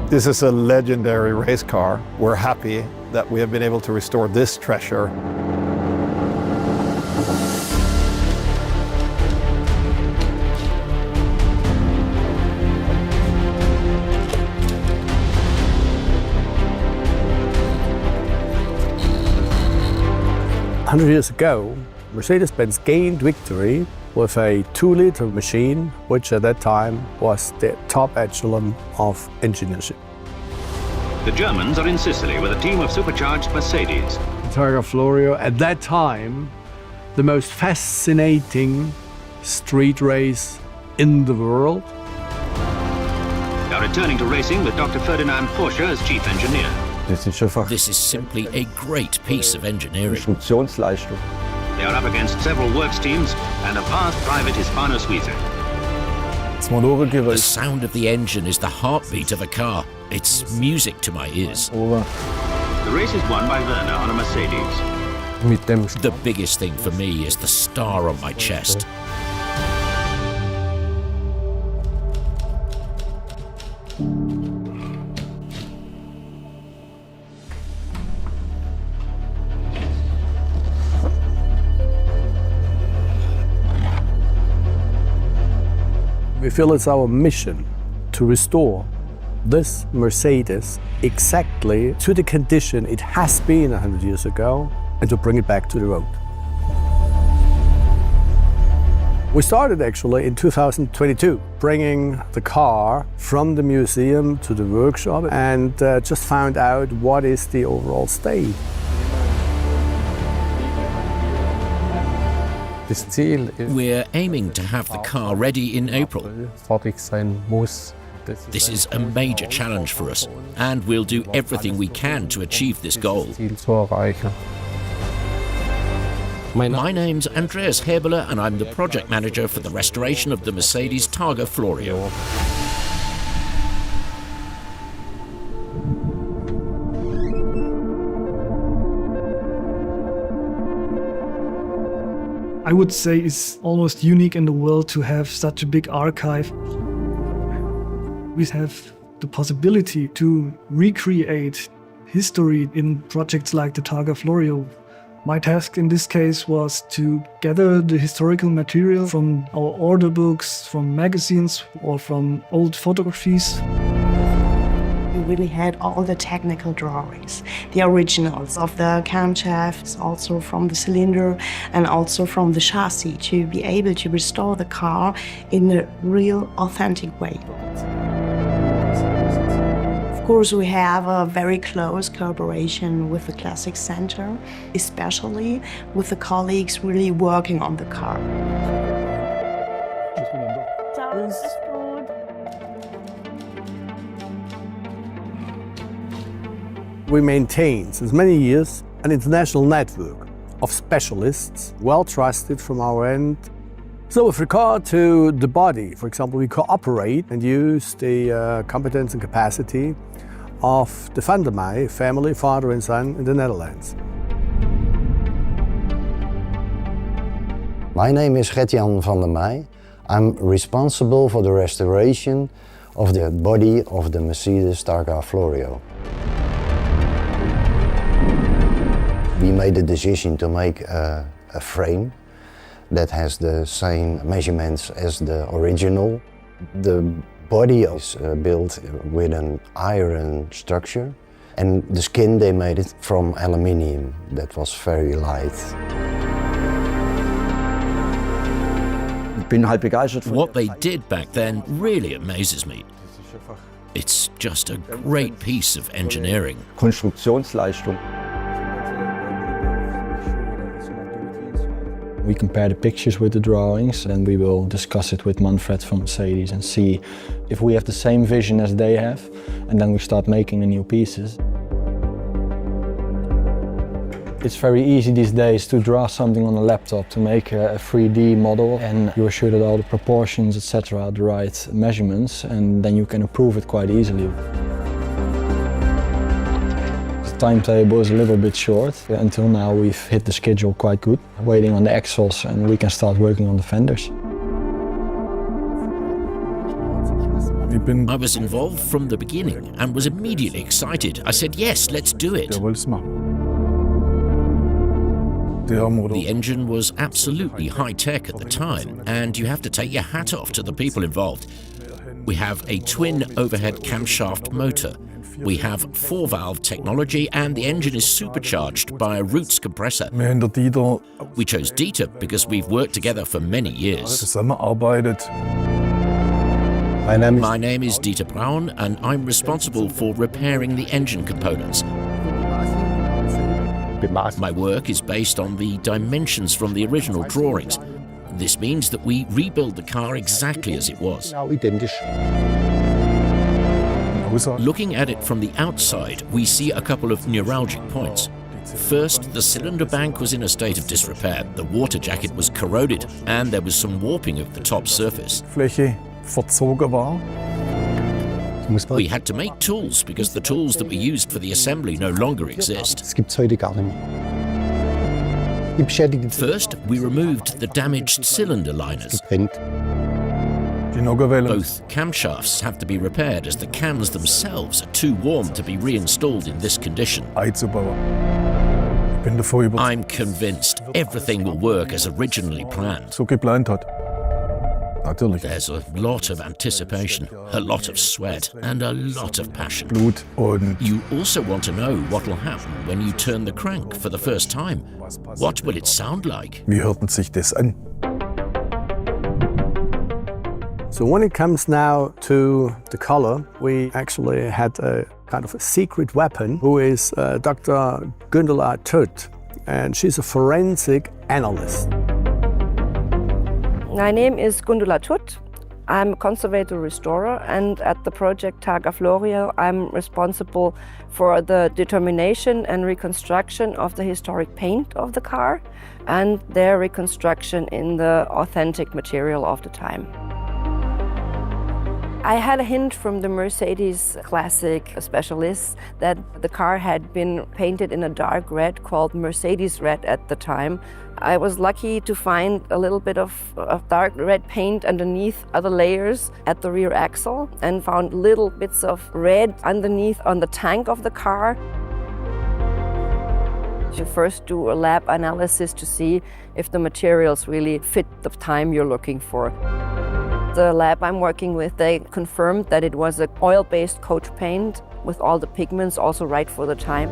This is a legendary race car. We're happy that we have been able to restore this treasure. A 100 years ago, Mercedes-Benz gained victory with a 2-liter machine, which at that time was the top echelon of engineership. The Germans are in Sicily with a team of supercharged Mercedes. Targa Florio, at that time, the most fascinating street race in the world. They are returning to racing with Dr. Ferdinand Porsche as chief engineer. This is simply a great piece of engineering. They are up against several works teams and a vast private Hispano-Suiza. The sound of the engine is the heartbeat of a car. It's music to my ears. The race is won by Werner on a Mercedes. The biggest thing for me is the star on my chest. We feel it's our mission to restore this Mercedes exactly to the condition it has been 100 years ago and to bring it back to the road. We started actually in 2022, bringing the car from the museum to the workshop and just found out what is the overall state. We're aiming to have the car ready in April. This is a major challenge for us, and we'll do everything we can to achieve this goal. My name's Andreas Heberle, and I'm the project manager for the restoration of the Mercedes Targa Florio. I would say it's almost unique in the world to have such a big archive. We have the possibility to recreate history in projects like the Targa Florio. My task in this case was to gather the historical material from our order books, from magazines or from old photographies. We really had all the technical drawings, the originals of the camshafts, also from the cylinder and also from the chassis, to be able to restore the car in a real, authentic way. Of course, we have a very close cooperation with the Classic Center, especially with the colleagues really working on the car. We maintain since many years an international network of specialists, well trusted from our end. So with regard to the body, for example, we cooperate and use the competence and capacity of the Van der Meij family, father and son, in the Netherlands. My name is Gert-Jan van der Meij. I'm responsible for the restoration of the body of the Mercedes Targa Florio. We made the decision to make a frame that has the same measurements as the original. The body is built with an iron structure, and the skin they made it from aluminium that was very light. What they did back then really amazes me. It's just a great piece of engineering. We compare the pictures with the drawings, and we will discuss it with Manfred from Mercedes and see if we have the same vision as they have, and then we start making the new pieces. It's very easy these days to draw something on a laptop, to make a 3D model, and you're sure that all the proportions, etc., are the right measurements, and then you can improve it quite easily. The timetable is a little bit short. Until now we've hit the schedule quite good, waiting on the axles, and we can start working on the fenders. I was involved from the beginning and was immediately excited. I said, yes, let's do it. The engine was absolutely high-tech at the time, and you have to take your hat off to the people involved. We have a twin overhead camshaft motor. We have 4-valve technology, and the engine is supercharged by a Roots compressor. We chose Dieter because we've worked together for many years. My name is Dieter Braun, and I'm responsible for repairing the engine components. My work is based on the dimensions from the original drawings. This means that we rebuild the car exactly as it was. Looking at it from the outside, we see a couple of neuralgic points. First, the cylinder bank was in a state of disrepair. The water jacket was corroded, and there was some warping of the top surface. We had to make tools because the tools that we used for the assembly no longer exist. First, we removed the damaged cylinder liners. Both camshafts have to be repaired as the cams themselves are too warm to be reinstalled in this condition. I'm convinced everything will work as originally planned. There's a lot of anticipation, a lot of sweat, and a lot of passion. You also want to know what will happen when you turn the crank for the first time. What will it sound like? So when it comes now to the color, we actually had a kind of a secret weapon who is Dr. Gundula Tutt, and she's a forensic analyst. My name is Gundula Tutt. I'm a conservator restorer, and at the project Targa Florio, I'm responsible for the determination and reconstruction of the historic paint of the car and their reconstruction in the authentic material of the time. I had a hint from the Mercedes Classic specialists that the car had been painted in a dark red called Mercedes red at the time. I was lucky to find a little bit of dark red paint underneath other layers at the rear axle and found little bits of red underneath on the tank of the car. You first do a lab analysis to see if the materials really fit the time you're looking for. The lab I'm working with, they confirmed that it was an oil-based coach paint with all the pigments also right for the time.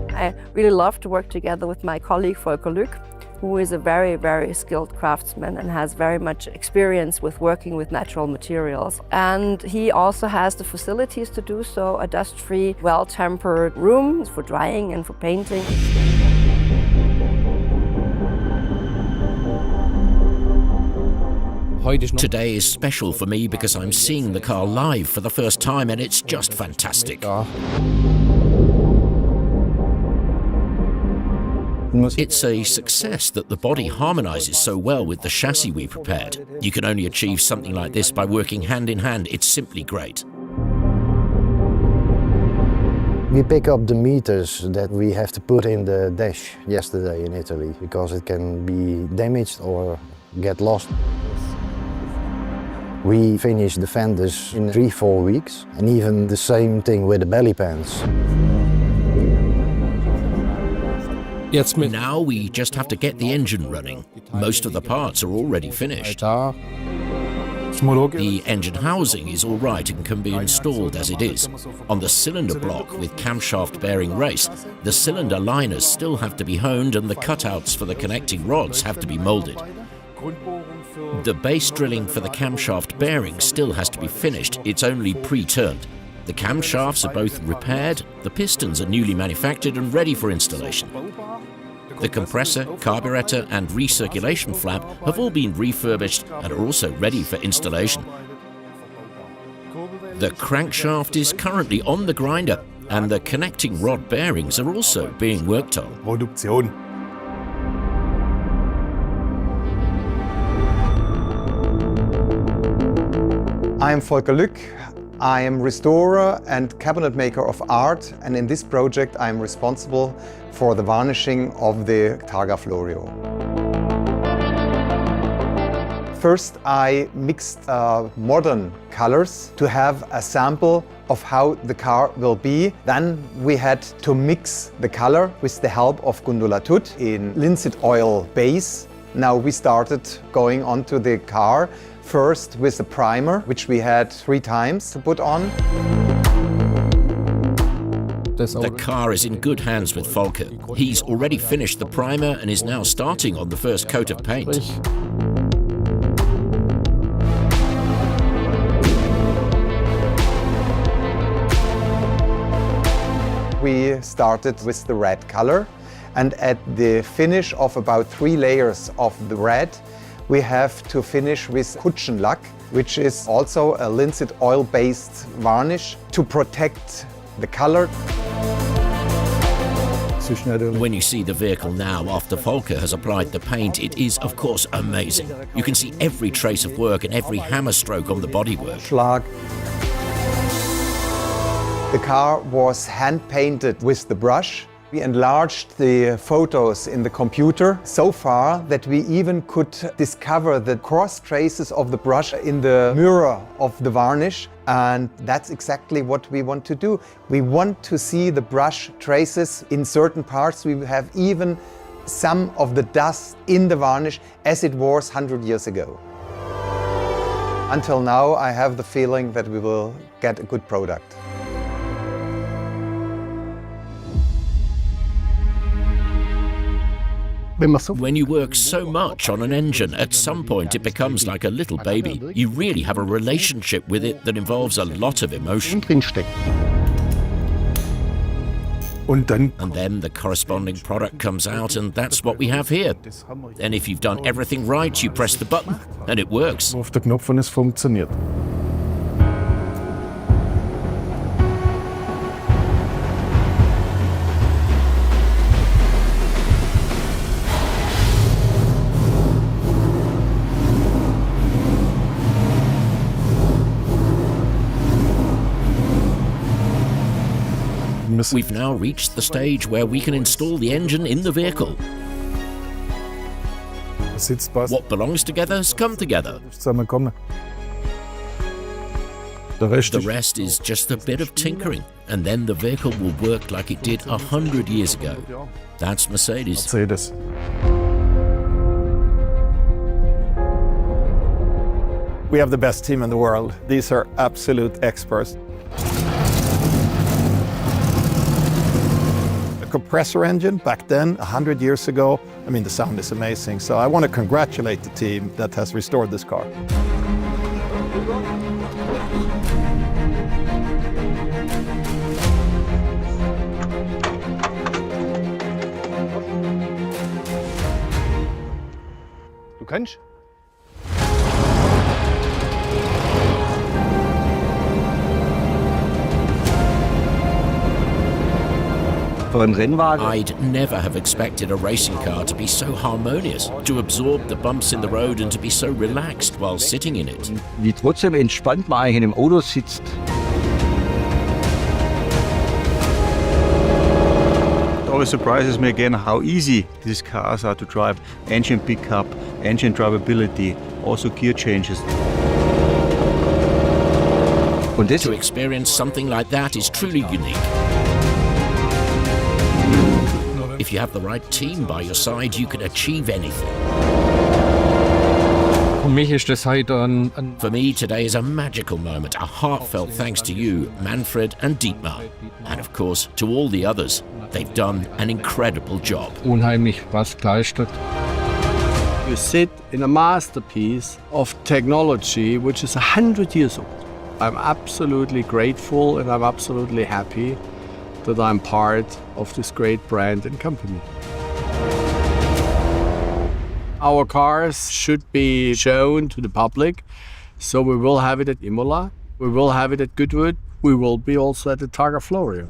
I really love to work together with my colleague Volker Lück, who is a very, very skilled craftsman and has very much experience with working with natural materials. And he also has the facilities to do so, a dust-free, well-tempered room for drying and for painting. Today is special for me because I'm seeing the car live for the first time, and it's just fantastic. It's a success that the body harmonizes so well with the chassis we prepared. You can only achieve something like this by working hand in hand. It's simply great. We pick up the meters that we have to put in the dash yesterday in Italy because it can be damaged or get lost. We finish the fenders in 3-4 weeks, and even the same thing with the belly pans. Now we just have to get the engine running. Most of the parts are already finished. The engine housing is all right and can be installed as it is. On the cylinder block with camshaft bearing race, the cylinder liners still have to be honed and the cutouts for the connecting rods have to be molded. The base drilling for the camshaft bearing still has to be finished. It's only pre-turned. The camshafts are both repaired, the pistons are newly manufactured and ready for installation. The compressor, carburetor and recirculation flap have all been refurbished and are also ready for installation. The crankshaft is currently on the grinder and the connecting rod bearings are also being worked on. I am Volker Lück. I am restorer and cabinet maker of art, and in this project I am responsible for the varnishing of the Targa Florio. First, I mixed modern colors to have a sample of how the car will be. Then we had to mix the color with the help of Gundula Tut in linseed oil base. Now we started going onto the car, first with the primer, which we had 3 times to put on. The car is in good hands with Volker. He's already finished the primer and is now starting on the first coat of paint. We started with the red color, and at the finish of about 3 layers of the red, we have to finish with Kutschenlack, which is also a linseed oil-based varnish to protect the color. When you see the vehicle now after Volker has applied the paint, it is of course amazing. You can see every trace of work and every hammer stroke on the bodywork. The car was hand-painted with the brush. We enlarged the photos in the computer so far that we even could discover the cross traces of the brush in the mirror of the varnish. And that's exactly what we want to do. We want to see the brush traces in certain parts. We have even some of the dust in the varnish as it was 100 years ago. Until now, I have the feeling that we will get a good product. When you work so much on an engine, at some point it becomes like a little baby. You really have a relationship with it that involves a lot of emotion. And then the corresponding product comes out, and that's what we have here. And if you've done everything right, you press the button and it works. We've now reached the stage where we can install the engine in the vehicle. What belongs together has come together. The rest is just a bit of tinkering, and then the vehicle will work like it did 100 years ago. That's Mercedes. We have the best team in the world. These are absolute experts. Compressor engine back then, 100 years ago. I mean, the sound is amazing. So I want to congratulate the team that has restored this car. Du kannst? I'd never have expected a racing car to be so harmonious, to absorb the bumps in the road and to be so relaxed while sitting in it. Wie trotzdem entspannt man eigentlich in dem Auto sitzt. It always surprises me again how easy these cars are to drive. Engine pickup, engine drivability, also gear changes. To experience something like that is truly unique. If you have the right team by your side, you can achieve anything. For me, today is a magical moment, a heartfelt thanks to you, Manfred and Dietmar. And of course, to all the others. They've done an incredible job. You sit in a masterpiece of technology which is 100 years old. I'm absolutely grateful and I'm absolutely happy that I'm part of this great brand and company. Our cars should be shown to the public, so we will have it at Imola, we will have it at Goodwood, we will be also at the Targa Florio.